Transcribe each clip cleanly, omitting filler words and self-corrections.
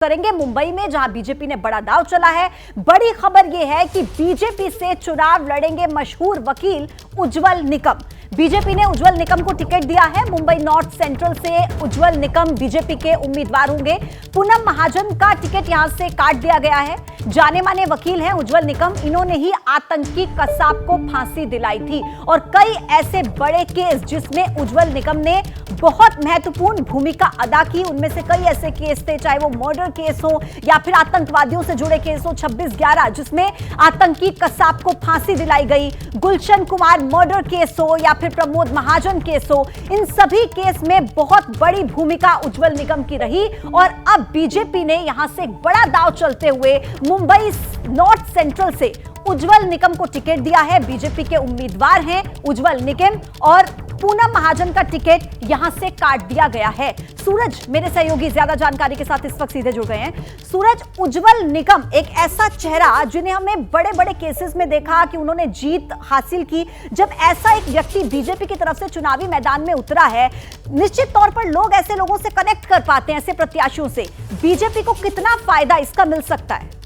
करेंगे मुंबई में, जहां बीजेपी ने बड़ा दांव चला है। बड़ी खबर यह है कि बीजेपी से चुनाव लड़ेंगे मशहूर वकील उज्जवल निकम। बीजेपी ने उज्जवल निकम को टिकट दिया है। मुंबई नॉर्थ सेंट्रल से उज्जवल निकम बीजेपी के उम्मीदवार होंगे। पूनम महाजन का टिकट यहां से काट दिया गया है। जाने माने वकील हैं उज्जवल निकम। इन्होंने ही आतंकी कसाब को फांसी दिलाई थी और कई ऐसे बड़े केस जिसमें उज्जवल निकम ने बहुत महत्वपूर्ण भूमिका अदा की, उनमें से कई ऐसे केस थे, चाहे वो मर्डर केस हो या फिर आतंकवादियों से जुड़े केस हो, 26/11 जिसमें आतंकी कसाब को फांसी दिलाई गई, गुलशन कुमार मर्डर केस हो या फिर प्रमोद महाजन केस हो, इन सभी केस में बहुत बड़ी भूमिका उज्जवल निकम की रही। और अब बीजेपी ने यहां से एक बड़ा दांव चलते हुए मुंबई नॉर्थ सेंट्रल से उज्जवल निकम को टिकट दिया है। बीजेपी के उम्मीदवार हैं उज्जवल निकम और पूनम महाजन का टिकट यहां से काट दिया गया है। सूरज मेरे सहयोगी ज्यादा जानकारी के साथ इस वक्त सीधे जुड़ गए हैं। सूरज, उज्जवल निकम एक ऐसा चेहरा जिन्हें हमने बड़े बड़े केसेस में देखा कि उन्होंने जीत हासिल की। जब ऐसा एक व्यक्ति बीजेपी की तरफ से चुनावी मैदान में उतरा है, निश्चित तौर पर लोग ऐसे लोगों से कनेक्ट कर पाते हैं, ऐसे प्रत्याशियों से। बीजेपी को कितना फायदा इसका मिल सकता है?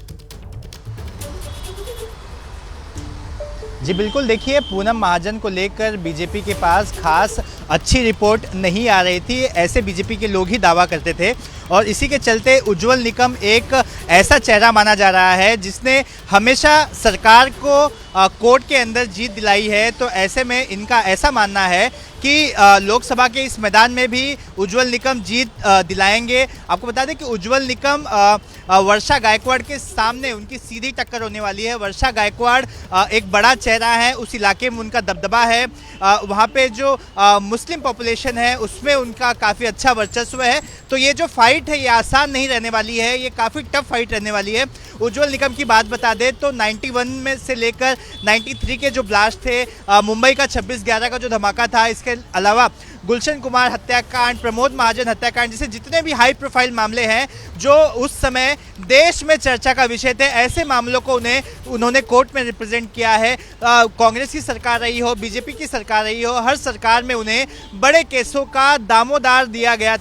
जी बिल्कुल, देखिए पूनम महाजन को लेकर बीजेपी के पास खास अच्छी रिपोर्ट नहीं आ रही थी, ऐसे बीजेपी के लोग ही दावा करते थे। और इसी के चलते उज्जवल निकम एक ऐसा चेहरा माना जा रहा है जिसने हमेशा सरकार को कोर्ट के अंदर जीत दिलाई है। तो ऐसे में इनका ऐसा मानना है कि लोकसभा के इस मैदान में भी उज्जवल निकम जीत दिलाएंगे। आपको बता दें कि उज्जवल निकम वर्षा गायकवाड़ के सामने उनकी सीधी टक्कर होने वाली है। वर्षा गायकवाड़ एक बड़ा चेहरा है, उस इलाके में उनका दबदबा है, वहाँ पे जो मुस्लिम पॉपुलेशन है उसमें उनका काफ़ी अच्छा वर्चस्व है। तो ये जो फाइट है ये आसान नहीं रहने वाली है, ये काफ़ी टफ फाइट रहने वाली है। उज्जवल निकम की बात बता दें तो 91 में से लेकर 93 के जो ब्लास्ट थे, मुंबई का 26/11 का जो धमाका था, इसके अलावा गुलशन कुमार हत्याकांड, प्रमोद महाजन हत्याकांड जैसे जितने भी हाई प्रोफाइल मामले हैं जो उस समय देश में चर्चा का विषय थे, ऐसे मामलों को उन्होंने कोर्ट में रिप्रेजेंट किया है। कांग्रेस की सरकार रही हो, बीजेपी की सरकार रही हो, हर सरकार में उन्हें बड़े केसों का दामोदार दिया गया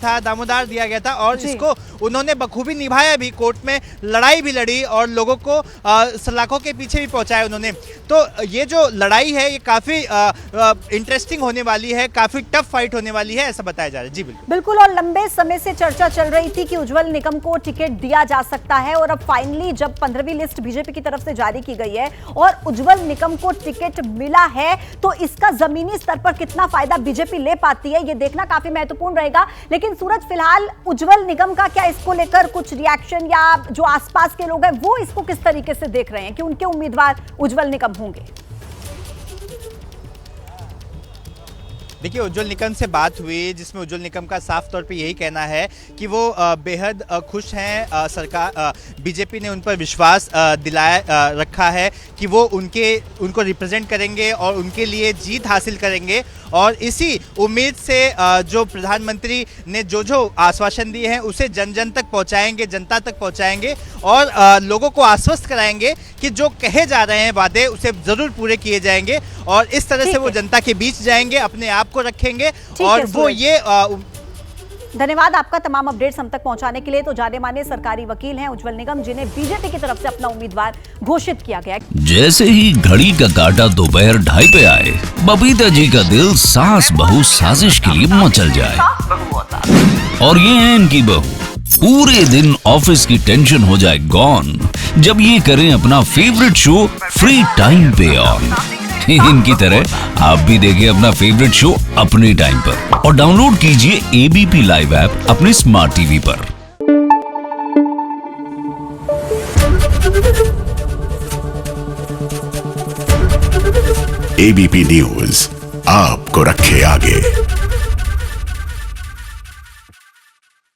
था और इसको उन्होंने बखूबी निभाया भी। कोर्ट में लड़ाई भी लड़ी और लोगों को सलाखों के पीछे भी पहुंचाया उन्होंने। तो ये जो लड़ाई है ये काफ़ी इंटरेस्टिंग होने वाली है, काफ़ी टफ फाइट होने वाली है, ऐसा बताया जा रहा है। जी बिल्कुल। और लंबे समय से चर्चा चल रही थी कि उज्जवल निकम को टिकट दिया जा सकता है और अब फाइनली जब 15वीं लिस्ट बीजेपी की तरफ से जारी की गई है और उज्जवल निकम को टिकट मिला है, तो इसका जमीनी स्तर पर कितना फायदा बीजेपी ले पाती है ये देखना काफी महत्वपूर्ण रहेगा। लेकिन सूरज, फिलहाल उज्जवल निकम का क्या इसको लेकर कुछ रिएक्शन या जो आसपास के लोग हैं वो इसको किस तरीके से देख रहे हैं कि उनके उम्मीदवार उज्जवल निकम होंगे? देखिए, उज्जवल निकम से बात हुई जिसमें उज्जवल निकम का साफ तौर पे यही कहना है कि वो बेहद खुश हैं। सरकार बीजेपी ने उन पर विश्वास दिलाया रखा है कि वो उनको रिप्रेजेंट करेंगे और उनके लिए जीत हासिल करेंगे। और इसी उम्मीद से जो प्रधानमंत्री ने जो आश्वासन दिए हैं उसे जन जन तक पहुंचाएंगे, जनता तक पहुंचाएंगे और लोगों को आश्वस्त कराएंगे कि जो कहे जा रहे हैं वादे उसे ज़रूर पूरे किए जाएंगे। और इस तरह से वो जनता के बीच जाएंगे, अपने आप को रखेंगे और वो ये धन्यवाद आपका तमाम अपडेट्स हम तक पहुंचाने के लिए। तो जाने माने सरकारी वकील हैं उज्जवल निकम, जिन्हें बीजेपी की तरफ से अपना उम्मीदवार घोषित किया गया। जैसे ही घड़ी का काटा दोपहर 2:30 पे आए, बबीता जी का दिल सास बहू साजिश के लिए मचल जाए। और ये है इनकी बहू, पूरे दिन ऑफिस की टेंशन हो जाए गॉन जब ये करें अपना फेवरेट शो फ्री टाइम पे ऑन। इनकी तरह आप भी देखिए अपना फेवरेट शो अपने टाइम पर और डाउनलोड कीजिए एबीपी लाइव ऐप अपने स्मार्ट टीवी पर। एबीपी न्यूज आपको रखे आगे।